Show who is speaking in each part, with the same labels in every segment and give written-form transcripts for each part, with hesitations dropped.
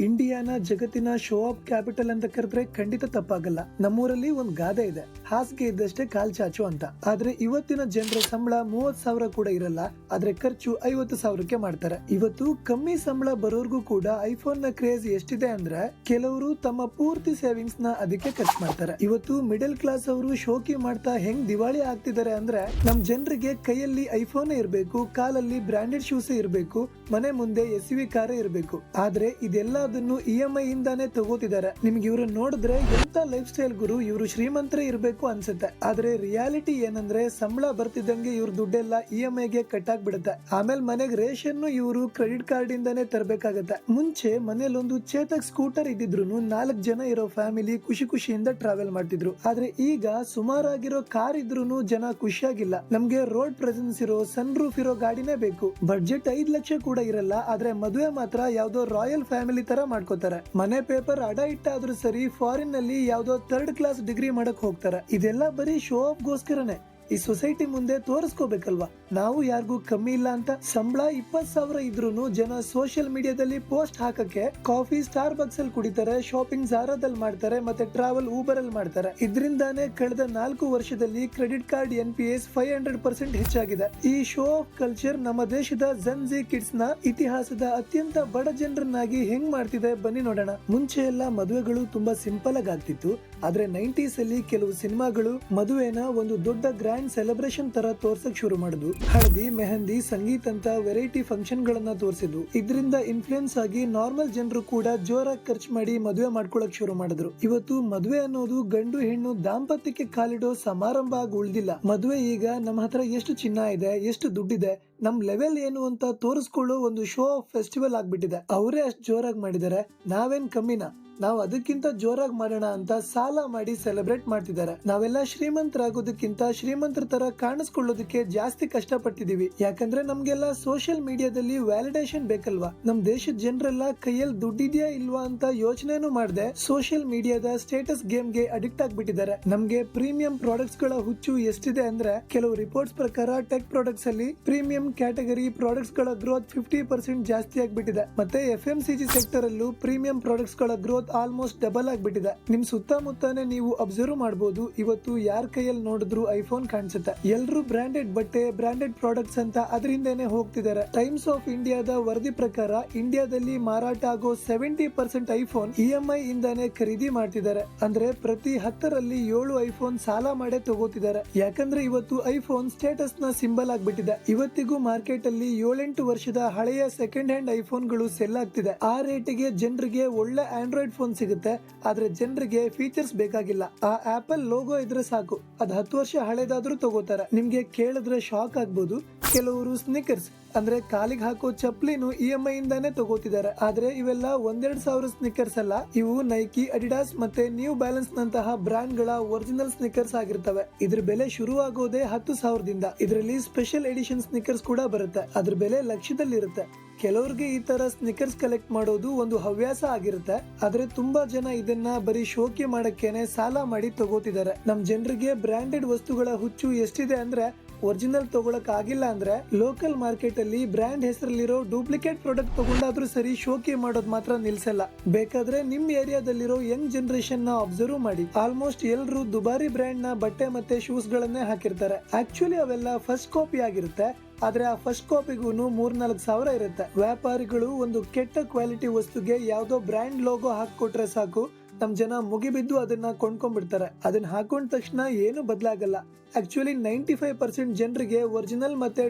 Speaker 1: ಇಂಡಿಯಾನ ಜಗತ್ತಿನ show of capital ಅಂತ ಕರೆದ್ರೆ ಖಂಡಿತ ತಪ್ಪಾಗಲ್ಲ. ನಮ್ಮೂರಲ್ಲಿ ಒಂದ್ ಗಾದೆ ಇದೆ, ಹಾಸಿಗೆ ಇದ್ದಷ್ಟೇ ಕಾಲ್ ಚಾಚು ಅಂತ. ಆದ್ರೆ ಇವತ್ತಿನ ಜನರ ಸಂಬಳ 30,000 ಕೂಡ ಇರಲ್ಲ, ಆದ್ರೆ ಖರ್ಚು 50,000ಕ್ಕೆ ಮಾಡ್ತಾರೆ. ಇವತ್ತು ಕಮ್ಮಿ ಸಂಬಳ ಬರೋರ್ಗೂ ಕೂಡ ಐಫೋನ್ ನ ಕ್ರೇಜ್ ಎಷ್ಟಿದೆ ಅಂದ್ರೆ ಕೆಲವರು ತಮ್ಮ ಪೂರ್ತಿ ಸೇವಿಂಗ್ಸ್ ನ ಅದಕ್ಕೆ ಖರ್ಚು ಮಾಡ್ತಾರೆ. ಇವತ್ತು ಮಿಡಲ್ ಕ್ಲಾಸ್ ಅವರು ಶೋಕಿ ಮಾಡ್ತಾ ಹೆಂಗ್ ದಿವಾಳಿ ಆಗ್ತಿದ್ದಾರೆ ಅಂದ್ರೆ ನಮ್ ಜನರಿಗೆ ಕೈಯಲ್ಲಿ ಐಫೋನ್ ಇರ್ಬೇಕು, ಕಾಲಲ್ಲಿ ಬ್ರಾಂಡೆಡ್ ಶೂಸ್ ಇರ್ಬೇಕು, ಮನೆ ಮುಂದೆ SUV ಕಾರೇ ಇರ್ಬೇಕು. ಆದ್ರೆ ಇದೆಲ್ಲದನ್ನು EMI ಇಂದಾನೆ ತಗೋತಿದ್ದಾರೆ. ನಿಮ್ಗೆ ಇವ್ರು ನೋಡಿದ್ರೆ ಎಂತ ಲೈಫ್ ಸ್ಟೈಲ್ ಗುರು, ಇವರು ಶ್ರೀಮಂತರೇ ಇರ್ಬೇಕು ಅನ್ಸುತ್ತೆ. ಆದ್ರೆ ರಿಯಾಲಿಟಿ ಏನಂದ್ರೆ ಸಂಬಳ ಬರ್ತಿದ್ದಂಗೆ ಇವ್ರ ದುಡ್ಡೆಲ್ಲ EMI ಗೆ ಕಟ್ ಆಗ್ಬಿಡುತ್ತೆ. ಆಮೇಲೆ ಮನೆಗೆ ರೇಷನ್ ಇವರು ಕ್ರೆಡಿಟ್ ಕಾರ್ಡ್ ಇಂದಾನೆ ತರಬೇಕಾಗತ್ತೆ. ಮುಂಚೆ ಮನೇಲಿ ಒಂದು ಚೇತಕ್ ಸ್ಕೂಟರ್ ಇದ್ದಿದ್ರು 4 ಜನ ಇರೋ ಫ್ಯಾಮಿಲಿ ಖುಷಿ ಖುಷಿಯಿಂದ ಟ್ರಾವೆಲ್ ಮಾಡ್ತಿದ್ರು. ಆದ್ರೆ ಈಗ ಸುಮಾರಾಗಿರೋ ಕಾರ್ ಇದ್ರೂನು ಜನ ಖುಷಿಯಾಗಿಲ್ಲ. ನಮ್ಗೆ ರೋಡ್ ಪ್ರೆಸೆನ್ಸ್ ಇರೋ ಸನ್ ರೂಫ್ ಇರೋ ಗಾಡಿನೇ ಬೇಕು. ಬಡ್ಜೆಟ್ 5 ಲಕ್ಷ ಕೂಡ ಇರಲ್ಲ, ಆದ್ರೆ ಮದುವೆ ಮಾತ್ರ ಯಾವ್ದೋ ರಾಯಲ್ ಫ್ಯಾಮಿಲಿ ತರ ಮಾಡ್ಕೋತಾರೆ. ಮನೆ ಪೇಪರ್ ಅಡ ಇಟ್ಟಾದ್ರೂ ಸರಿ ಫಾರಿನ್ ನಲ್ಲಿ ಯಾವ್ದೋ 3rd ಕ್ಲಾಸ್ ಡಿಗ್ರಿ ಮಾಡಕ್ ಹೋಗ್ತಾರೆ. ಇದೆಲ್ಲ ಬರೀ ಶೋ ಆಫ್ ಗೋಸ್ಕರನೇ. ಈ ಸೊಸೈಟಿ ಮುಂದೆ ತೋರಿಸ್ಕೋಬೇಕಲ್ವಾ ನಾವು ಯಾರಿಗೂ ಕಮ್ಮಿ ಇಲ್ಲ ಅಂತ. ಸಂಬಳ 20,000 ಇದ್ರೂನು ಜನ ಸೋಷಿಯಲ್ ಮೀಡಿಯಾದಲ್ಲಿ ಪೋಸ್ಟ್ ಹಾಕಕ್ಕೆ ಕಾಫಿ ಸ್ಟಾರ್ ಬಕ್ಸ್ ಅಲ್ಲಿ ಕುಡಿತಾರೆ, ಶಾಪಿಂಗ್ ಜಾರಾದಲ್ಲಿ ಮಾಡ್ತಾರೆ, ಮತ್ತೆ ಟ್ರಾವೆಲ್ ಊಬರ್ ಅಲ್ಲಿ ಮಾಡ್ತಾರೆ. ಇದರಿಂದಾನೇ ಕಳೆದ 4 ವರ್ಷದಲ್ಲಿ ಕ್ರೆಡಿಟ್ ಕಾರ್ಡ್ NPS 500% ಹೆಚ್ಚಾಗಿದೆ. ಈ ಶೋ ಆಫ್ ಕಲ್ಚರ್ ನಮ್ಮ ದೇಶದ ಜೆನ್ಜಿ ಕಿಡ್ಸ್ ನ ಇತಿಹಾಸದ ಅತ್ಯಂತ ಬಡ ಜನರನ್ನಾಗಿ ಹೆಂಗ್ ಮಾಡ್ತಿದೆ ಬನ್ನಿ ನೋಡೋಣ. ಮುಂಚೆ ಎಲ್ಲ ಮದುವೆಗಳು ತುಂಬಾ ಸಿಂಪಲ್ ಆಗಿ ಆಗ್ತಿತ್ತು, ಆದ್ರೆ 90s ಅಲ್ಲಿ ಕೆಲವು ಸಿನಿಮಾಗಳು ಮದುವೆನ ಒಂದು ದೊಡ್ಡ ಗ್ರ್ಯಾಂಡ್ ಸೆಲೆಬ್ರೇಷನ್ ತರ ತೋರ್ಸಕ್ ಶುರು ಮಾಡುದು. ಹಳದಿ, ಮೆಹಂದಿ, ಸಂಗೀತ ಅಂತ ವೆರೈಟಿ ಫಂಕ್ಷನ್ ಗಳನ್ನ ತೋರಿಸಿದ್ರು. ಇದರಿಂದ ಇನ್ಫ್ಲೂಯೆನ್ಸ್ ಆಗಿ ನಾರ್ಮಲ್ ಜನರು ಕೂಡ ಜೋರಾಗಿ ಖರ್ಚು ಮಾಡಿ ಮದುವೆ ಮಾಡ್ಕೊಳಕ್ ಶುರು ಮಾಡಿದ್ರು. ಇವತ್ತು ಮದುವೆ ಅನ್ನೋದು ಗಂಡು ಹೆಣ್ಣು ದಾಂಪತ್ಯಕ್ಕೆ ಕಾಲಿಡೋ ಸಮಾರಂಭ ಆಗಿ ಉಳಿದಿಲ್ಲ. ಮದುವೆ ಈಗ ನಮ್ಮ ಹತ್ರ ಎಷ್ಟು ಚಿನ್ನ ಇದೆ, ಎಷ್ಟು ದುಡ್ಡಿದೆ, ನಮ್ ಲೆವೆಲ್ ಏನು ಅಂತ ತೋರಿಸ್ಕೊಳ್ಳೋ ಒಂದು ಶೋ ಆಫ್ ಫೆಸ್ಟಿವಲ್ ಆಗ್ಬಿಟ್ಟಿದೆ. ಅವರೇ ಅಷ್ಟು ಜೋರಾಗಿ ಮಾಡಿದ್ದಾರೆ, ನಾವೇನ್ ಕಮ್ಮಿನಾ? ನಾವು ಅದಕ್ಕಿಂತ ಜೋರಾಗಿ ಮಾಡೋಣ ಅಂತ ಸಾಲ ಮಾಡಿ ಸೆಲೆಬ್ರೇಟ್ ಮಾಡ್ತಿದ್ದಾರೆ. ನಾವೆಲ್ಲ ಶ್ರೀಮಂತರಾಗೋದಕ್ಕಿಂತ ಶ್ರೀಮಂತರ ತರ ಕಾಣಿಸ್ಕೊಳ್ಳೋದಕ್ಕೆ ಜಾಸ್ತಿ ಕಷ್ಟಪಟ್ಟಿದೀವಿ. ಯಾಕಂದ್ರೆ ನಮ್ಗೆಲ್ಲ ಸೋಷಿಯಲ್ ಮೀಡಿಯಾದಲ್ಲಿ ವ್ಯಾಲಿಡೇಷನ್ ಬೇಕಲ್ವಾ. ನಮ್ ದೇಶದ ಜನರೆಲ್ಲ ಕೈಯಲ್ಲಿ ದುಡ್ಡಿದ್ಯಾ ಇಲ್ವಾ ಅಂತ ಯೋಚನೆನೂ ಮಾಡದೆ ಸೋಷಿಯಲ್ ಮೀಡಿಯಾದ ಸ್ಟೇಟಸ್ ಗೇಮ್ ಗೆ ಅಡಿಕ್ಟ್ ಆಗ್ಬಿಟ್ಟಿದ್ದಾರೆ. ನಮ್ಗೆ ಪ್ರೀಮಿಯಂ ಪ್ರಾಡಕ್ಟ್ಸ್ ಗಳ ಹುಚ್ಚು ಎಷ್ಟಿದೆ ಅಂದ್ರೆ ಕೆಲವು ರಿಪೋರ್ಟ್ಸ್ ಪ್ರಕಾರ ಟೆಕ್ ಪ್ರಾಡಕ್ಟ್ಸ್ ಅಲ್ಲಿ ಪ್ರೀಮಿಯಂ ಕ್ಯಾಟಗರಿ ಪ್ರಾಡಕ್ಟ್ಸ್ ಗಳ ಗ್ರೋತ್ 50% ಜಾಸ್ತಿ ಆಗ್ಬಿಟ್ಟಿದೆ. ಮತ್ತೆ FMCG ಸೆಕ್ಟರ್ ಅಲ್ಲೂ ಪ್ರೀಮಿಯಂ ಪ್ರಾಡಕ್ಟ್ಸ್ ಗಳ ಗ್ರೋತ್ ಆಲ್ಮೋಸ್ಟ್ ಡಬಲ್ ಆಗ್ಬಿಟ್ಟಿದೆ. ನಿಮ್ ಸುತ್ತಮುತ್ತಾನೆ ನೀವು ಅಬ್ಸರ್ವ್ ಮಾಡಬಹುದು, ಇವತ್ತು ಯಾರ ಕೈಯಲ್ಲಿ ನೋಡಿದ್ರು ಐಫೋನ್ ಕಾಣಿಸುತ್ತೆ. ಎಲ್ರು ಬ್ರಾಂಡೆಡ್ ಬಟ್ಟೆ, ಬ್ರಾಂಡೆಡ್ ಪ್ರಾಡಕ್ಟ್ಸ್ ಅಂತ ಅದರಿಂದೇನೆ ಹೋಗ್ತಿದ್ದಾರೆ. ಟೈಮ್ಸ್ ಆಫ್ ಇಂಡಿಯಾದ ವರದಿ ಪ್ರಕಾರ ಇಂಡಿಯಾದಲ್ಲಿ ಮಾರಾಟ ಆಗೋ 70% ಐಫೋನ್ EMI ಇಂದಾನೆ ಖರೀದಿ ಮಾಡ್ತಿದ್ದಾರೆ. ಅಂದ್ರೆ ಪ್ರತಿ 10ರಲ್ಲಿ 7 ಐಫೋನ್ ಸಾಲ ಮಾಡೇ ತಗೋತಿದ್ದಾರೆ. ಯಾಕಂದ್ರೆ ಇವತ್ತು ಐಫೋನ್ ಸ್ಟೇಟಸ್ ನ ಸಿಂಬಲ್ ಆಗ್ಬಿಟ್ಟಿದೆ. ಇವತ್ತಿಗೂ ಮಾರ್ಕೆಟ್ ಅಲ್ಲಿ 7-8 ವರ್ಷದ ಹಳೆಯ ಸೆಕೆಂಡ್ ಹ್ಯಾಂಡ್ ಐಫೋನ್ ಗಳು ಸೆಲ್ ಆಗ್ತಿದೆ. ಆ ರೇಟಿಗೆ ಜನರಿಗೆ ಒಳ್ಳೆ ಆಂಡ್ರಾಯ್ಡ್ ಫೋನ್ ಸಿಗುತ್ತೆ, ಆದ್ರೆ ಜನರಿಗೆ ಫೀಚರ್ಸ್ ಬೇಕಾಗಿಲ್ಲ. ಆ ಆಪಲ್ ಲೋಗೋ ಇದ್ರೆ ಸಾಕು, ಅದ್ 10 ವರ್ಷ ಹಳೇದಾದ್ರೂ ತಗೋತಾರೆ. ನಿಮ್ಗೆ ಕೇಳಿದ್ರೆ ಶಾಕ್ ಆಗ್ಬೋದು, ಕೆಲವರು ಸ್ನಿಕರ್ಸ್ ಅಂದ್ರೆ ಕಾಲಿಗೆ ಹಾಕೋ ಚಪ್ಲಿನು EMI ಇಂದಾನೆ ತಗೋತಿದ್ದಾರೆ. ಆದ್ರೆ ಇವೆಲ್ಲ 1-2 ಸ್ನಿಕರ್ಸ್ ಅಲ್ಲ, ಇವು ನೈಕಿ, ಅಡಿಡಾಸ್ ಮತ್ತೆ ನ್ಯೂ ಬ್ಯಾಲೆನ್ಸ್ ನಂತಹ ಬ್ರಾಂಡ್ ಗಳ ಒರಿಜಿನಲ್ ಸ್ನಿಕರ್ಸ್ ಆಗಿರ್ತವೆ. ಇದ್ರ ಬೆಲೆ ಶುರು ಆಗೋದೇ 10,000ದಿಂದ. ಇದರಲ್ಲಿ ಸ್ಪೆಷಲ್ ಎಡಿಷನ್ ಸ್ನಿಕರ್ಸ್ ಕೂಡ ಬರುತ್ತೆ, ಅದ್ರ ಬೆಲೆ ಲಕ್ಷದಲ್ಲಿರುತ್ತೆ. ಕೆಲವ್ರಿಗೆ ಈ ತರ ಸ್ನಿಕರ್ಸ್ ಕಲೆಕ್ಟ್ ಮಾಡೋದು ಒಂದು ಹವ್ಯಾಸ ಆಗಿರುತ್ತೆ, ಆದ್ರೆ ತುಂಬಾ ಜನ ಇದನ್ನ ಬರೀ ಶೋಕಿ ಮಾಡಕ್ಕೇನೆ ಸಾಲ ಮಾಡಿ ತಗೋತಿದ್ದಾರೆ. ನಮ್ ಜನರಿಗೆ ಬ್ರಾಂಡೆಡ್ ವಸ್ತುಗಳ ಹುಚ್ಚು ಎಷ್ಟಿದೆ ಅಂದ್ರೆ ಒರಿಜಿನಲ್ ತಗೊಳಕ್ ಆಗಿಲ್ಲ ಅಂದ್ರೆ ಲೋಕಲ್ ಮಾರ್ಕೆಟ್ ಅಲ್ಲಿ ಬ್ರಾಂಡ್ ಹೆಸರಲ್ಲಿರೋ ಡೂಪ್ಲಿಕೇಟ್ ಪ್ರಾಡಕ್ಟ್ ತಗೊಂಡಾದ್ರೂ ಸರಿ ಶೋಕಿ ಮಾಡೋದ್ ಮಾತ್ರ ನಿಲ್ಸಲ್ಲ. ಬೇಕಾದ್ರೆ ನಿಮ್ ಏರಿಯಾದಲ್ಲಿರೋ ಯಂಗ್ ಜನರೇಷನ್ ನ ಅಬ್ಸರ್ವ್ ಮಾಡಿ, ಆಲ್ಮೋಸ್ಟ್ ಎಲ್ರು ದುಬಾರಿ ಬ್ರಾಂಡ್ ನ ಬಟ್ಟೆ ಮತ್ತೆ ಶೂಸ್ ಗಳನ್ನೇ ಹಾಕಿರ್ತಾರೆ. ಆಕ್ಚುಲಿ ಅವೆಲ್ಲ ಫಸ್ಟ್ ಕಾಪಿ ಆಗಿರುತ್ತೆ, ಆದ್ರೆ ಆ ಫಸ್ಟ್ ಕಾಪಿಗೂ 3-4 ಸಾವಿರ ಇರುತ್ತೆ. ವ್ಯಾಪಾರಿಗಳು ಒಂದು ಕೆಟ್ಟ ಕ್ವಾಲಿಟಿ ವಸ್ತುಗೆ ಯಾವ್ದೋ ಬ್ರಾಂಡ್ ಲೋಗೋ ಹಾಕೊಟ್ರೆ ಸಾಕು, ನಮ್ ಜನ ಮುಗಿಬಿದ್ದು ಅದನ್ನ ಕೊಂಡ್ಕೊಂಡ್ಬಿಡ್ತಾರೆ. ಅದನ್ನ ಹಾಕೊಂಡ ತಕ್ಷಣ ಏನು ಬದಲಾಗಲ್ಲ. ಆಕ್ಚುಲಿ 95% ಜನರಿಗೆ ಒರಿಜಿನಲ್ ಮತ್ತೆ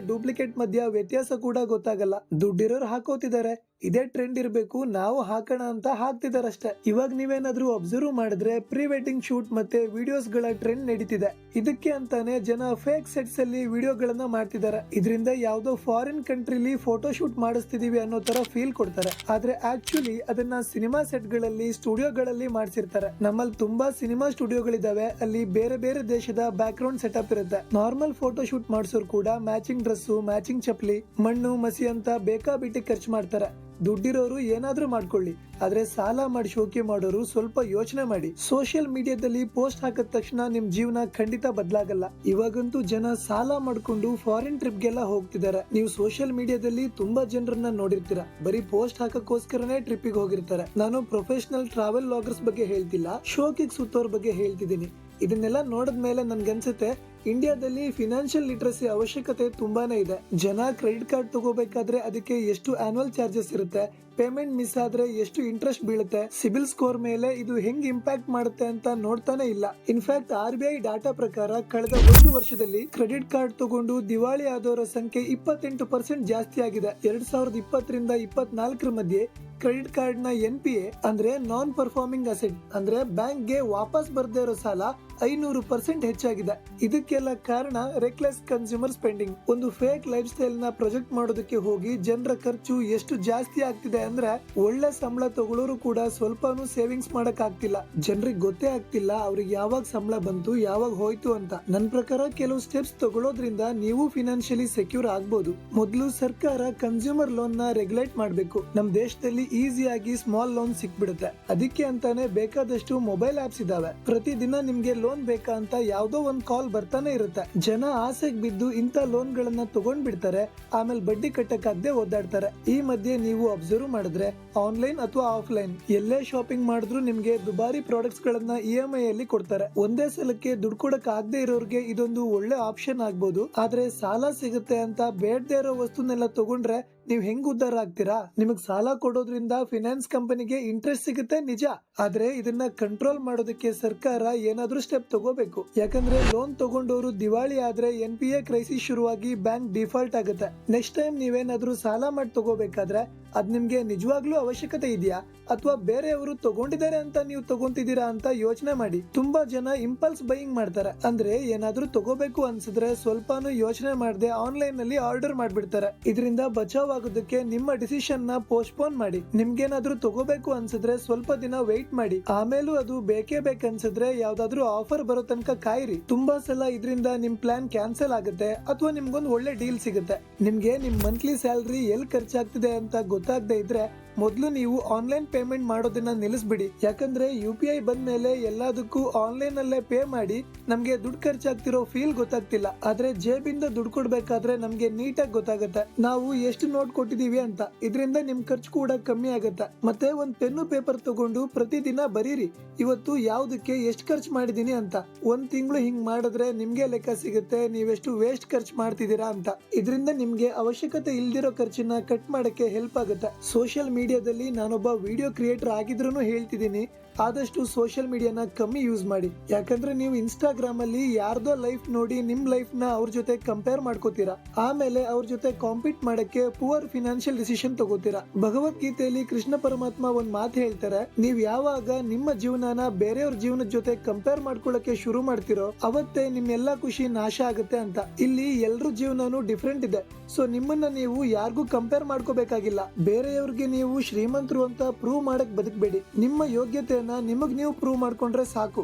Speaker 1: ಡೂಪ್ಲಿಕೇಟ್ ಮಧ್ಯ ವ್ಯತ್ಯಾಸ ಕೂಡ ಗೊತ್ತಾಗಲ್ಲ. ದುಡ್ಡಿರೋರು ಹಾಕೋತಿದ್ದಾರೆ, ಇದೇ ಟ್ರೆಂಡ್ ಇರ್ಬೇಕು, ನಾವು ಹಾಕೋಣ ಅಂತ ಹಾಕ್ತಿದಾರೆ ಅಷ್ಟೇ. ಇವಾಗ ನೀವೇನಾದ್ರೂ ಅಬ್ಸರ್ವ್ ಮಾಡಿದ್ರೆ ಪ್ರೀ ವೆಡ್ಡಿಂಗ್ ಶೂಟ್ ಮತ್ತೆ ವಿಡಿಯೋಸ್ ಗಳ ಟ್ರೆಂಡ್ ನಡೀತಿದೆ. ಇದಕ್ಕೆ ಅಂತಾನೆ ಜನ ಫೇಕ್ ಸೆಟ್ಸ್ ಅಲ್ಲಿ ವಿಡಿಯೋಗಳನ್ನ ಮಾಡ್ತಿದ್ದಾರೆ. ಇದರಿಂದ ಯಾವ್ದೋ ಫಾರಿನ್ ಕಂಟ್ರಿಲಿ ಫೋಟೋ ಶೂಟ್ ಮಾಡಿಸ್ತಿದೀವಿ ಅನ್ನೋ ತರ ಫೀಲ್ ಕೊಡ್ತಾರೆ. ಆದ್ರೆ ಆಕ್ಚುಲಿ ಅದನ್ನ ಸಿನಿಮಾ ಸೆಟ್ ಗಳಲ್ಲಿ, ಸ್ಟುಡಿಯೋಗಳಲ್ಲಿ ಮಾಡ್ಸಿರ್ತಾರೆ. ನಮ್ಮಲ್ಲಿ ತುಂಬಾ ಸಿನಿಮಾ ಸ್ಟುಡಿಯೋಗಳಿದಾವೆ, ಅಲ್ಲಿ ಬೇರೆ ಬೇರೆ ದೇಶದ ಬ್ಯಾಕ್ ಗ್ರೌಂಡ್ ಸೆಟಪ್ ಇರುತ್ತೆ. ನಾರ್ಮಲ್ ಫೋಟೋ ಶೂಟ್ ಮಾಡ್ಸೋರು ಕೂಡ ಮ್ಯಾಚಿಂಗ್ ಡ್ರೆಸ್, ಮ್ಯಾಚಿಂಗ್ ಚಪ್ಲಿ, ಮಣ್ಣು ಮಸಿ ಅಂತ ಬೇಕಾಬಿಟ್ಟಿ ಖರ್ಚು ಮಾಡ್ತಾರೆ. ದುಡ್ಡಿರೋರು ಏನಾದ್ರೂ ಮಾಡ್ಕೊಳ್ಳಿ, ಆದ್ರೆ ಸಾಲ ಮಾಡಿ ಶೋಕಿ ಮಾಡೋರು ಸ್ವಲ್ಪ ಯೋಚನೆ ಮಾಡಿ. ಸೋಷಿಯಲ್ ಮೀಡಿಯಾದಲ್ಲಿ ಪೋಸ್ಟ್ ಹಾಕಿದ ತಕ್ಷಣ ನಿಮ್ ಜೀವನ ಖಂಡಿತ ಬದಲಾಗಲ್ಲ. ಇವಾಗಂತೂ ಜನ ಸಾಲ ಮಾಡ್ಕೊಂಡು ಫಾರಿನ್ ಟ್ರಿಪ್ಗೆಲ್ಲ ಹೋಗ್ತಿದ್ದಾರೆ. ನೀವು ಸೋಷಿಯಲ್ ಮೀಡಿಯಾದಲ್ಲಿ ತುಂಬಾ ಜನರನ್ನ ನೋಡಿರ್ತೀರಾ, ಬರೀ ಪೋಸ್ಟ್ ಹಾಕಕ್ಕೋಸ್ಕರನೇ ಟ್ರಿಪ್ಪಿಗೆ ಹೋಗಿರ್ತಾರೆ. ನಾನು ಪ್ರೊಫೆಷನಲ್ ಟ್ರಾವೆಲ್ ವ್ಲಾಗರ್ಸ್ ಬಗ್ಗೆ ಹೇಳ್ತಿಲ್ಲ, ಶೋಕಿಗೆ ಸುತ್ತೋರ್ ಬಗ್ಗೆ ಹೇಳ್ತಿದ್ದೀನಿ. ಇದನ್ನೆಲ್ಲ ನೋಡಿದ್ಮೇಲೆ ನನ್ಗನ್ಸುತ್ತೆ ಇಂಡಿಯಾದಲ್ಲಿ ಫಿನಾನ್ಷಿಯಲ್ ಲಿಟ್ರಸಿ ಅವಶ್ಯಕತೆ ತುಂಬಾನೇ ಇದೆ. ಜನ ಕ್ರೆಡಿಟ್ ಕಾರ್ಡ್ ತಗೋಬೇಕಾದ್ರೆ ಅದಕ್ಕೆ ಎಷ್ಟು ಆನ್ಯುವಲ್ ಚಾರ್ಜಸ್ ಇರುತ್ತೆ, ಪೇಮೆಂಟ್ ಮಿಸ್ ಆದ್ರೆ ಎಷ್ಟು ಇಂಟ್ರೆಸ್ಟ್ ಬೀಳುತ್ತೆ, ಸಿಬಿಲ್ ಸ್ಕೋರ್ ಮೇಲೆ ಇದು ಹೆಂಗ್ ಇಂಪ್ಯಾಕ್ಟ್ ಮಾಡುತ್ತೆ ಅಂತ ನೋಡ್ತಾನೆ ಇಲ್ಲ. ಇನ್ಫ್ಯಾಕ್ಟ್ RBI ಡಾಟಾ ಪ್ರಕಾರ ಕಳೆದ 1 ವರ್ಷದಲ್ಲಿ ಕ್ರೆಡಿಟ್ ಕಾರ್ಡ್ ತಗೊಂಡು ದಿವಾಳಿ ಆದವರ ಸಂಖ್ಯೆ 28% ಜಾಸ್ತಿ ಆಗಿದೆ. 2020 ರಿಂದ 24 ಮಧ್ಯೆ ಕ್ರೆಡಿಟ್ ಕಾರ್ಡ್ ನ NPA ಅಂದ್ರೆ ನಾನ್ ಪರ್ಫಾರ್ಮಿಂಗ್ ಅಸೆಟ್ ಅಂದ್ರೆ ಬ್ಯಾಂಕ್ ಗೆ ವಾಪಸ್ ಬರ್ದೇ ಇರೋ ಸಾಲ 500% ಹೆಚ್ಚಾಗಿದೆ. ಇದಕ್ಕೆಲ್ಲ ಕಾರಣ ರೆಕ್ಲೆಸ್ ಕನ್ಸ್ಯೂಮರ್ ಸ್ಪೆಂಡಿಂಗ್. ಒಂದು ಫೇಕ್ ಲೈಫ್ ಸ್ಟೈಲ್ ನ ಪ್ರೊಜೆಕ್ಟ್ ಮಾಡೋದಕ್ಕೆ ಹೋಗಿ ಜನರ ಖರ್ಚು ಎಷ್ಟು ಜಾಸ್ತಿ ಆಗ್ತಿದೆ ಅಂದ್ರೆ ಒಳ್ಳೆ ಸಂಬಳ ತಗೊಳ್ಳೋರು ಕೂಡ ಸ್ವಲ್ಪನೂ ಸೇವಿಂಗ್ಸ್ ಮಾಡಕ್ ಆಗ್ತಿಲ್ಲ. ಜನರಿಗೆ ಗೊತ್ತೇ ಆಗ್ತಿಲ್ಲ ಅವ್ರಿಗೆ ಯಾವಾಗ ಸಂಬಳ ಬಂತು ಯಾವಾಗ ಹೋಯ್ತು ಅಂತ. ನನ್ ಪ್ರಕಾರ ಕೆಲವು ಸ್ಟೆಪ್ಸ್ ತಗೊಳ್ಳೋದ್ರಿಂದ ನೀವು ಫಿನಾನ್ಷಿಯಲಿ ಸೆಕ್ಯೂರ್ ಆಗ್ಬೋದು. ಮೊದಲು ಸರ್ಕಾರ ಕನ್ಸ್ಯೂಮರ್ ಲೋನ್ ನ ರೆಗ್ಯುಲೇಟ್ ಮಾಡ್ಬೇಕು. ನಮ್ ದೇಶದಲ್ಲಿ ಈಸಿಯಾಗಿ ಸ್ಮಾಲ್ ಲೋನ್ ಸಿಕ್ಬಿಡುತ್ತೆ. ಅದಕ್ಕೆ ಅಂತಾನೆ ಬೇಕಾದಷ್ಟು ಮೊಬೈಲ್ ಆಪ್ಸ್ ಇದಾವೆ. ಪ್ರತಿದಿನ ನಿಮ್ಗೆ ಲೋನ್ ಬೇಕಾ ಅಂತ ಯಾವ್ದೋ ಒಂದ್ ಕಾಲ್ ಬರ್ತಾನೆ ಇರುತ್ತೆ. ಜನ ಆಸೆಗೆ ಬಿದ್ದು ಇಂತ ಲೋನ್ ಗಳನ್ನ ತಗೊಂಡ್ ಬಿಡ್ತಾರೆ, ಆಮೇಲೆ ಬಡ್ಡಿ ಕಟ್ಟಕ್ಕಾಗದೆ ಓದಾಡ್ತಾರೆ. ಈ ಮಧ್ಯೆ ನೀವು ಅಬ್ಸರ್ವ್ ಮಾಡಿದ್ರೆ ಆನ್ಲೈನ್ ಅಥವಾ ಆಫ್ಲೈನ್ ಎಲ್ಲೇ ಶಾಪಿಂಗ್ ಮಾಡಿದ್ರು ನಿಮ್ಗೆ ದುಬಾರಿ ಪ್ರಾಡಕ್ಟ್ಸ್ ಗಳನ್ನ EMI ಅಲ್ಲಿ ಕೊಡ್ತಾರೆ. ಒಂದೇ ಸಲಕ್ಕೆ ದುಡ್ಡು ಕೊಡಕ್ ಆಗದೆ ಇರೋರ್ಗೆ ಇದೊಂದು ಒಳ್ಳೆ ಆಪ್ಷನ್ ಆಗ್ಬೋದು. ಆದ್ರೆ ಸಾಲ ಸಿಗುತ್ತೆ ಅಂತ ಬೇಡದೇ ಇರೋ ವಸ್ತುನೆಲ್ಲ ತಗೊಂಡ್ರೆ ನೀವ್ ಹೆಂಗ್ ಉದ್ಧಾರ ಆಗ್ತೀರಾ? ನಿಮಗ್ ಸಾಲ ಕೊಡೋದ್ರಿಂದ ಫಿನಾನ್ಸ್ ಕಂಪನಿಗೆ ಇಂಟ್ರೆಸ್ಟ್ ಸಿಗುತ್ತೆ ನಿಜ, ಆದ್ರೆ ಇದನ್ನ ಕಂಟ್ರೋಲ್ ಮಾಡೋದಕ್ಕೆ ಸರ್ಕಾರ ಏನಾದ್ರೂ ಸ್ಟೆಪ್ ತಗೋಬೇಕು. ಯಾಕಂದ್ರೆ ಲೋನ್ ತಗೊಂಡವರು ದಿವಾಳಿ ಆದ್ರೆ NPA ಕ್ರೈಸಿಸ್ ಶುರುವಾಗಿ ಬ್ಯಾಂಕ್ ಡಿಫಾಲ್ಟ್ ಆಗುತ್ತೆ. ನೆಕ್ಸ್ಟ್ ಟೈಮ್ ನೀವೇನಾದ್ರೂ ಸಾಲ ಮಾಡಿ ತಗೋಬೇಕಾದ್ರೆ ಅದ್ ನಿಮ್ಗೆ ನಿಜವಾಗ್ಲೂ ಅವಶ್ಯಕತೆ ಇದೆಯಾ ಅಥವಾ ಬೇರೆಯವರು ತಗೊಂಡಿದ್ದಾರೆ ಅಂತ ನೀವು ತಗೊಂತಿದ್ದೀರಾ ಅಂತ ಯೋಚನೆ ಮಾಡಿ. ತುಂಬಾ ಜನ ಇಂಪಲ್ಸ್ ಬೈಯಿಂಗ್ ಮಾಡ್ತಾರೆ, ಅಂದ್ರೆ ಏನಾದ್ರೂ ತಗೋಬೇಕು ಅನ್ಸಿದ್ರೆ ಸ್ವಲ್ಪನೂ ಯೋಚನೆ ಮಾಡದೆ ಆನ್ಲೈನ್ ನಲ್ಲಿ ಆರ್ಡರ್ ಮಾಡ್ಬಿಡ್ತಾರೆ. ಇದರಿಂದ ಬಚಾವ್ ಆಗೋದಕ್ಕೆ ನಿಮ್ಮ ಡಿಸಿಷನ್ ನ ಪೋಸ್ಟ್ಪೋನ್ ಮಾಡಿ. ನಿಮ್ಗೇನಾದ್ರೂ ತಗೋಬೇಕು ಅನ್ಸಿದ್ರೆ ಸ್ವಲ್ಪ ದಿನ ವೆಯ್ಟ್ ಮಾಡಿ, ಆಮೇಲೂ ಅದು ಬೇಕೇ ಬೇಕನ್ಸಿದ್ರೆ ಯಾವ್ದಾದ್ರು ಆಫರ್ ಬರೋ ತನಕ ಕಾಯಿರಿ. ತುಂಬಾ ಸಲ ಇದರಿಂದ ನಿಮ್ ಪ್ಲಾನ್ ಕ್ಯಾನ್ಸಲ್ ಆಗುತ್ತೆ ಅಥವಾ ನಿಮ್ಗೊಂದು ಒಳ್ಳೆ ಡೀಲ್ ಸಿಗುತ್ತೆ. ನಿಮ್ಗೆ ನಿಮ್ ಮಂತ್ಲಿ ಸ್ಯಾಲರಿ ಎಲ್ಲಿ ಖರ್ಚಾಗ್ತಿದೆ ಅಂತ ಗೊತ್ತಾಗದೆ ಇದ್ರೆ ಮೊದಲು ನೀವು ಆನ್ಲೈನ್ ಪೇಮೆಂಟ್ ಮಾಡೋದನ್ನ ನಿಲ್ಲಿಸ್ಬಿಡಿ. ಯಾಕಂದ್ರೆ UPI ಬಂದ್ಮೇಲೆ ಎಲ್ಲದಕ್ಕೂ ಆನ್ಲೈನ್ ಅಲ್ಲೇ ಪೇ ಮಾಡಿ ನಮ್ಗೆ ದುಡ್ಡು ಖರ್ಚಾಗ್ತಿರೋ ಫೀಲ್ ಗೊತ್ತಾಗ್ತಿಲ್ಲ. ಆದ್ರೆ ಜೇಬಿಂದ ದುಡ್ಡು ಕೊಡ್ಬೇಕಾದ್ರೆ ನಮ್ಗೆ ನೀಟಾಗಿ ಗೊತ್ತಾಗುತ್ತೆ ನಾವು ಎಷ್ಟು ನೋಟ್ ಕೊಟ್ಟಿದೀವಿ ಅಂತ. ಇದರಿಂದ ನಿಮ್ ಖರ್ಚು ಕೂಡ ಕಮ್ಮಿ ಆಗುತ್ತೆ. ಮತ್ತೆ ಒಂದ್ ಪೆನ್ನು ಪೇಪರ್ ತಗೊಂಡು ಪ್ರತಿದಿನ ಬರೀರಿ, ಇವತ್ತು ಯಾವ್ದಕ್ಕೆ ಎಷ್ಟು ಖರ್ಚು ಮಾಡಿದೀನಿ ಅಂತ. ಒಂದ್ ತಿಂಗಳು ಹಿಂಗ್ ಮಾಡಿದ್ರೆ ನಿಮ್ಗೆ ಲೆಕ್ಕ ಸಿಗುತ್ತೆ ನೀವೆಷ್ಟು ವೇಸ್ಟ್ ಖರ್ಚು ಮಾಡ್ತಿದ್ದೀರಾ ಅಂತ. ಇದರಿಂದ ನಿಮ್ಗೆ ಅವಶ್ಯಕತೆ ಇಲ್ದಿರೋ ಖರ್ಚನ್ನ ಕಟ್ ಮಾಡಕ್ಕೆ ಹೆಲ್ಪ್ ಆಗುತ್ತೆ. ಸೋಷಿಯಲ್ ಮೀಡಿಯಾದಲ್ಲಿ ನಾನೊಬ್ಬ ವಿಡಿಯೋ ಕ್ರಿಯೇಟರ್ ಆಗಿದ್ರೂ ಹೇಳ್ತಿದ್ದೀನಿ, ಆದಷ್ಟು ಸೋಷಿಯಲ್ ಮೀಡಿಯಾನ ಕಮ್ಮಿ ಯೂಸ್ ಮಾಡಿ. ಯಾಕಂದ್ರೆ ನೀವು ಇನ್ಸ್ಟಾಗ್ರಾಮ್ ಅಲ್ಲಿ ಯಾರ್ದೋ ಲೈಫ್ ನೋಡಿ ನಿಮ್ ಲೈಫ್ ನ ಅವ್ರ ಜೊತೆ ಕಂಪೇರ್ ಮಾಡ್ಕೋತೀರಾ, ಆಮೇಲೆ ಅವ್ರ ಜೊತೆ ಕಾಂಪೀಟ್ ಮಾಡಕ್ಕೆ ಪುವರ್ ಫಿನಾನ್ಷಿಯಲ್ ಡಿಸಿಷನ್ ತಗೋತೀರಾ. ಭಗವದ್ಗೀತೆಯಲ್ಲಿ ಕೃಷ್ಣ ಪರಮಾತ್ಮ ಒಂದ್ ಮಾತು ಹೇಳ್ತಾರೆ, ನೀವ್ ಯಾವಾಗ ನಿಮ್ಮ ಜೀವನನ ಬೇರೆಯವ್ರ ಜೀವನದ ಜೊತೆ ಕಂಪೇರ್ ಮಾಡ್ಕೊಳ್ಳಕ್ಕೆ ಶುರು ಮಾಡ್ತಿರೋ ಅವತ್ತೇ ನಿಮ್ಮೆಲ್ಲಾ ಖುಷಿ ನಾಶ ಆಗುತ್ತೆ ಅಂತ. ಇಲ್ಲಿ ಎಲ್ರ ಜೀವನನು ಡಿಫ್ರೆಂಟ್ ಇದೆ. ಸೊ ನಿಮ್ಮನ್ನ ನೀವು ಯಾರಿಗೂ ಕಂಪೇರ್ ಮಾಡ್ಕೋಬೇಕಾಗಿಲ್ಲ. ಬೇರೆಯವ್ರಿಗೆ ನೀವು ಶ್ರೀಮಂತರು ಅಂತ ಪ್ರೂವ್ ಮಾಡಕ್ ಬದುಕಬೇಡಿ. ನಿಮ್ಮ ಯೋಗ್ಯತೆಯನ್ನ ನಿಮಗ್ ನೀವು ಪ್ರೂವ್ ಮಾಡ್ಕೊಂಡ್ರೆ ಸಾಕು.